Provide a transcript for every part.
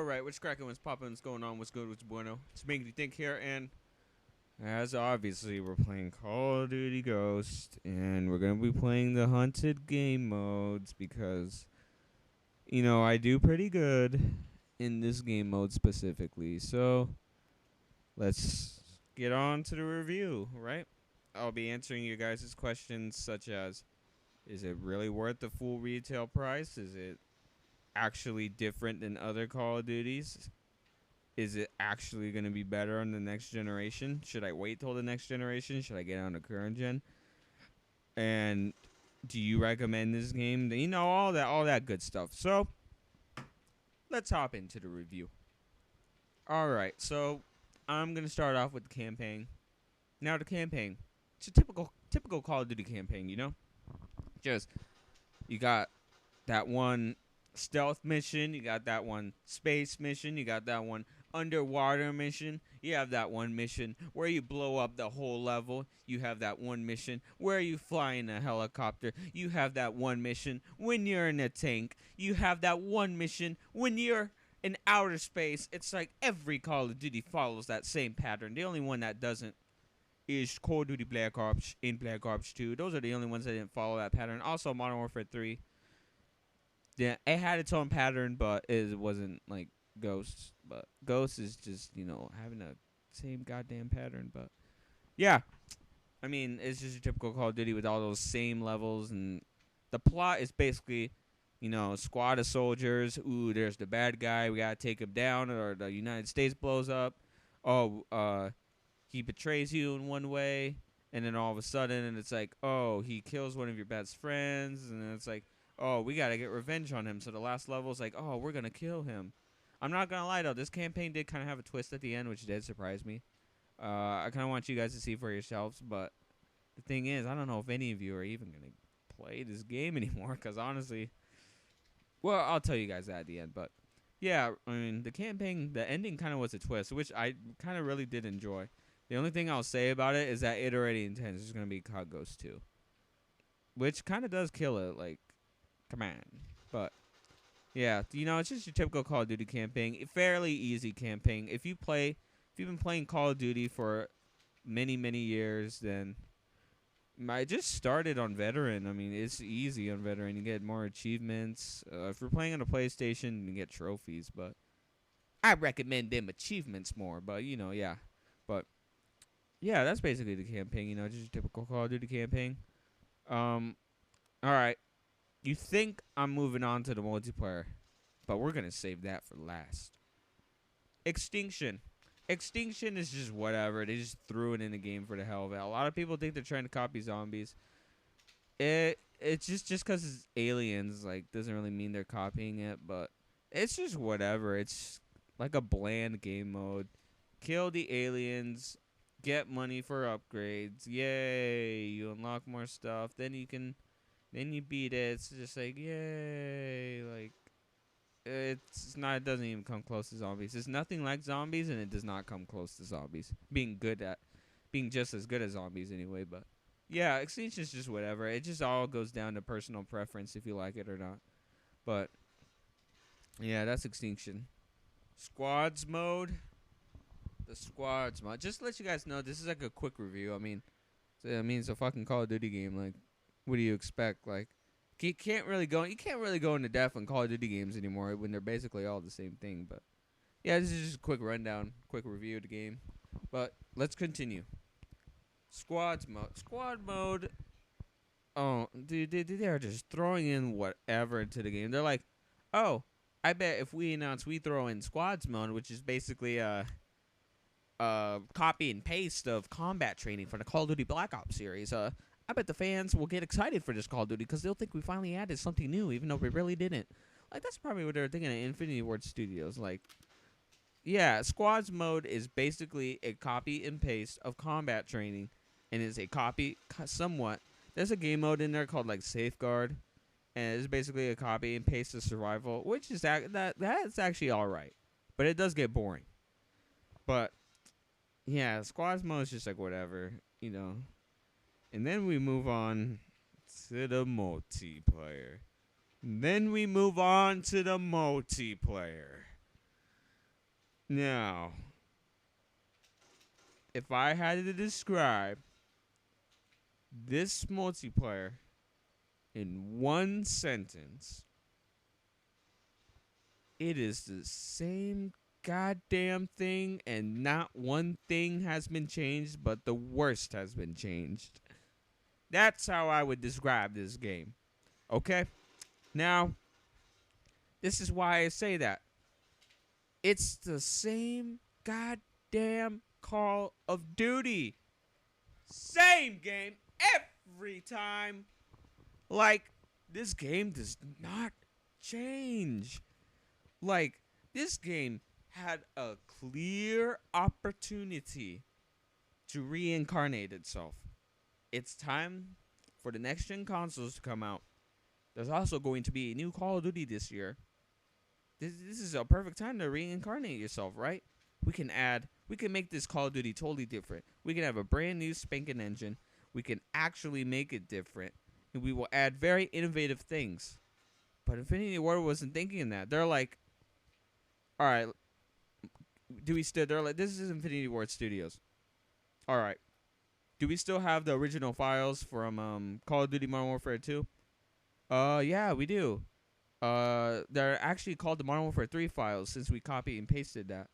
All right, what's cracking? What's popping? What's going on? What's good? What's bueno? It's making you think here, and as obviously we're playing Call of Duty Ghost, and we're gonna be playing the hunted game modes because I do pretty good in this game mode specifically. So let's get on to the review, right? I'll be answering you guys' questions such as: is it really worth the full retail price? Is it actually different than other Call of Duties? Is it actually going to be better on the next generation? Should I wait till the next generation? Should I get on the current gen? And do you recommend this game? All that good stuff. So let's hop into the review. All right, so I'm gonna start off with the campaign. Now the campaign, it's a typical Call of Duty campaign. Just you got that one stealth mission, you got that one space mission, you got that one underwater mission, you have that one mission where you blow up the whole level, you have that one mission where you fly in a helicopter, you have that one mission when you're in a tank, you have that one mission when you're in outer space. It's like every Call of Duty follows that same pattern. The only one that doesn't is Call of Duty Black Ops and Black Ops 2. Those are the only ones that didn't follow that pattern. Also, Modern Warfare 3. Yeah, it had its own pattern, but it wasn't like Ghosts. But Ghosts is just, having the same goddamn pattern. But yeah, I mean, it's just a typical Call of Duty with all those same levels. And the plot is basically, squad of soldiers. Ooh, there's the bad guy. We got to take him down, or the United States blows up. Oh, he betrays you in one way. And then all of a sudden, and it's like, oh, he kills one of your best friends. And then it's like, oh, we got to get revenge on him. So the last level is like, oh, we're going to kill him. I'm not going to lie, though. This campaign did kind of have a twist at the end, which did surprise me. I kind of want you guys to see for yourselves. But the thing is, I don't know if any of you are even going to play this game anymore. Because honestly, well, I'll tell you guys that at the end. But yeah, I mean, the campaign, the ending kind of was a twist, which I kind of really did enjoy. The only thing I'll say about it is that it already intends there's going to be COD Ghost 2. Which kind of does kill it. Like, come on. But yeah, it's just your typical Call of Duty campaign. Fairly easy campaign. If you've been playing Call of Duty for many, many years, then I just started on Veteran. I mean, it's easy on Veteran. You get more achievements. If you're playing on a PlayStation, you get trophies. But I recommend them achievements more. But, yeah. But yeah, that's basically the campaign. Just your typical Call of Duty campaign. All right. You think I'm moving on to the multiplayer, but we're going to save that for last. Extinction. Extinction is just whatever. They just threw it in the game for the hell of it. A lot of people think they're trying to copy zombies. It's just because it's aliens, like, doesn't really mean they're copying it, but it's just whatever. It's like a bland game mode. Kill the aliens, get money for upgrades. Yay, you unlock more stuff. Then you beat it. It's just like, yay. Like, it's not, it doesn't even come close to zombies. It's nothing like zombies, and it does not come close to zombies. Being just as good as zombies anyway, but yeah, Extinction is just whatever. It just all goes down to personal preference if you like it or not. But yeah, that's Extinction. Squads mode. The squads mode. Just to let you guys know, this is like a quick review. I mean, it's a fucking Call of Duty game. Like, what do you expect? Like, you can't really go into depth on Call of Duty games anymore when they're basically all the same thing. But yeah, this is just a quick rundown, quick review of the game. But let's continue. Squad mode. Oh, dude, they're just throwing in whatever into the game. They're like, oh, I bet if we throw in squads mode, which is basically copy and paste of combat training for the Call of Duty Black Ops series. I bet the fans will get excited for this Call of Duty because they'll think we finally added something new, even though we really didn't. Like, that's probably what they're thinking at Infinity Ward Studios. Like, yeah, squads mode is basically a copy and paste of combat training, and it's a copy somewhat. There's a game mode in there called like Safeguard, and it's basically a copy and paste of survival, which is that's actually all right, but it does get boring. But yeah, squads mode is just like whatever. And then we move on to the multiplayer. Now, if I had to describe this multiplayer in one sentence, it is the same goddamn thing, and not one thing has been changed, but the worst has been changed. That's how I would describe this game. Okay? Now, this is why I say that. It's the same goddamn Call of Duty. Same game every time. Like, this game does not change. Like, this game had a clear opportunity to reincarnate itself. It's time for the next gen consoles to come out. There's also going to be a new Call of Duty this year. This is a perfect time to reincarnate yourself, right? We can make this Call of Duty totally different. We can have a brand new spanking engine. We can actually make it different. And we will add very innovative things. But Infinity Ward wasn't thinking that. They're like, all right, they're like, this is Infinity Ward Studios. All right. Do we still have the original files from Call of Duty Modern Warfare 2? Yeah, we do. They're actually called the Modern Warfare 3 files since we copied and pasted that.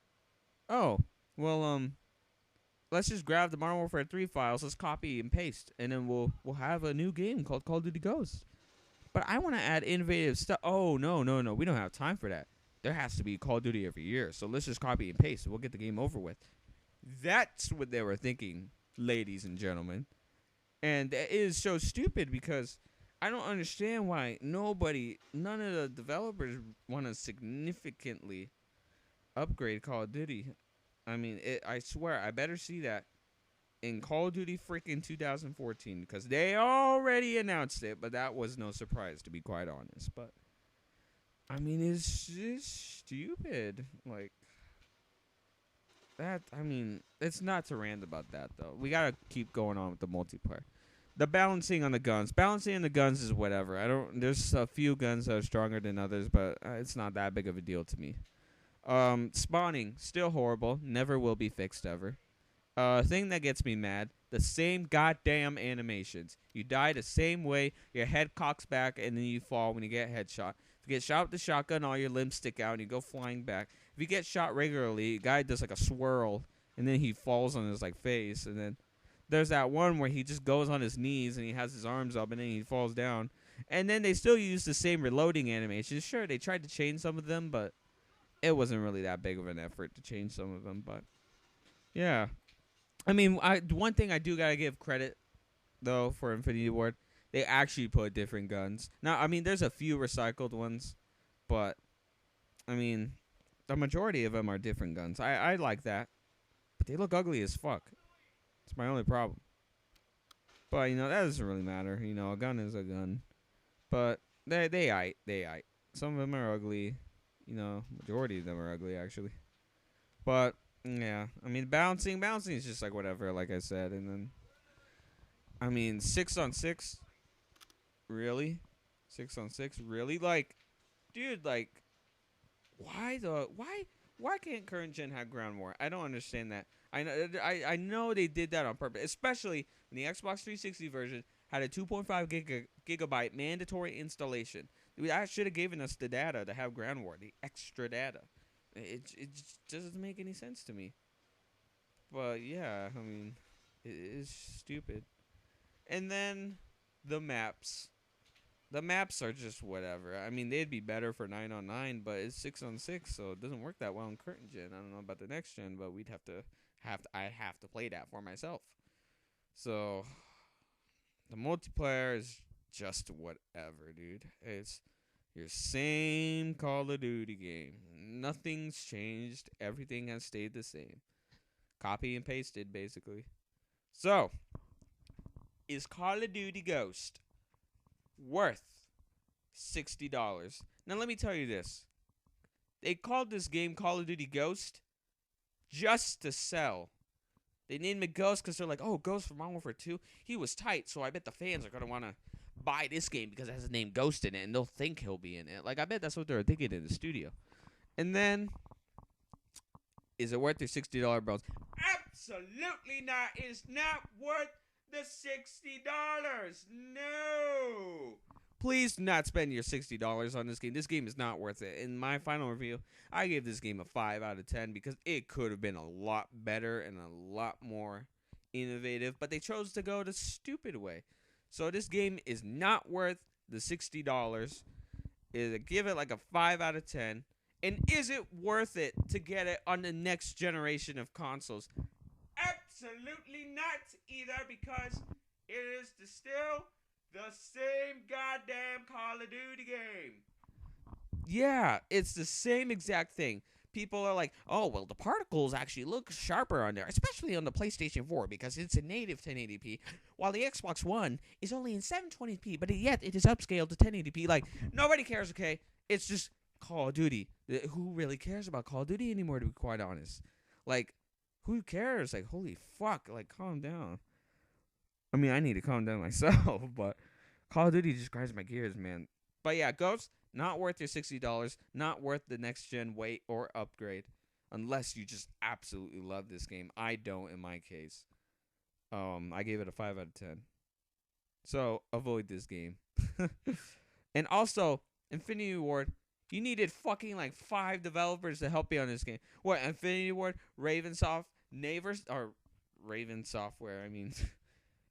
Oh, well, let's just grab the Modern Warfare 3 files, let's copy and paste, and then we'll have a new game called Call of Duty Ghosts. But I want to add innovative stuff. Oh, no. We don't have time for that. There has to be Call of Duty every year, so let's just copy and paste, and we'll get the game over with. That's what they were thinking, ladies and gentlemen. And that is so stupid because I don't understand why none of the developers want to significantly upgrade Call of Duty. I mean, I swear, I better see that in Call of Duty freaking 2014 because they already announced it, but that was no surprise, to be quite honest. But, I mean, it's just stupid. Like, that, I mean, it's not to rant about that, though. We got to keep going on with the multiplayer. The balancing on the guns. Balancing on the guns is whatever. There's a few guns that are stronger than others, but it's not that big of a deal to me. Spawning, still horrible. Never will be fixed ever. Thing that gets me mad, the same goddamn animations. You die the same way, your head cocks back, and then you fall when you get headshot. If you get shot with the shotgun, all your limbs stick out, and you go flying back. If you get shot regularly, a guy does like a swirl, and then he falls on his like face, and then there's that one where he just goes on his knees, and he has his arms up, and then he falls down. And then they still use the same reloading animations. Sure, they tried to change some of them, but it wasn't really that big of an effort to change some of them, but yeah. I mean, one thing I do gotta give credit though for Infinity Ward, they actually put different guns. Now, I mean, there's a few recycled ones, but I mean, the majority of them are different guns. I like that, but they look ugly as fuck. It's my only problem. But that doesn't really matter. A gun is a gun. But they aight. Some of them are ugly. Majority of them are ugly actually. But yeah, I mean bouncing is just like whatever, like I said, and then I mean 6-on-6, really, 6-on-6, really, like, dude, like, why can't current gen have ground war? I don't understand that. I know they did that on purpose, especially when the Xbox 360 version had a 2.5 gigabyte mandatory installation. That should have given us the data to have ground war, the extra data. It just doesn't make any sense to me. But yeah, I mean, it is stupid. And then the maps. The maps are just whatever. I mean, they'd be better for 9-on-9, but it's 6-on-6, so it doesn't work that well in current gen. I don't know about the next gen, but I have to play that for myself. So the multiplayer is just whatever, dude. It's your same Call of Duty game. Nothing's changed. Everything has stayed the same. Copy and pasted, basically. So, is Call of Duty Ghost worth $60? Now, let me tell you this. They called this game Call of Duty Ghost just to sell. They named it Ghost because they're like, oh, Ghost from Modern Warfare 2, he was tight, so I bet the fans are going to want to buy this game because it has the name Ghost in it, and they'll think he'll be in it. Like, I bet that's what they were thinking in the studio. And then Is it worth your $60 bills? Absolutely not. It's not worth the $60. No. Please do not spend your $60 on this game. This game is not worth it. In my final review, I gave this game a 5 out of 10 because it could have been a lot better and a lot more innovative, but they chose to go the stupid way. So this game is not worth the $60. Give it like a 5 out of 10. And is it worth it to get it on the next generation of consoles? Absolutely not either, because it is still the same goddamn Call of Duty game. Yeah, it's the same exact thing. People are like, oh, well, the particles actually look sharper on there, especially on the PlayStation 4 because it's a native 1080p, while the Xbox One is only in 720p, but yet it is upscaled to 1080p. Like, nobody cares, okay? It's just Call of Duty. Who really cares about Call of Duty anymore, to be quite honest? Like, who cares? Like, holy fuck, like, calm down. I mean, I need to calm down myself, but Call of Duty just grinds my gears, man. But yeah, Ghost, not worth your $60, not worth the next gen wait or upgrade, unless you just absolutely love this game. I don't, in my case. I gave it a 5 out of 10. So avoid this game. And also, Infinity Ward, you needed fucking like 5 developers to help you on this game. What, Infinity Ward, Ravensoft, Raven Software, I mean,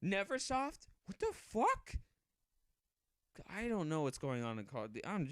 Neversoft? What the fuck? I don't know what's going on in Call of Duty. I'm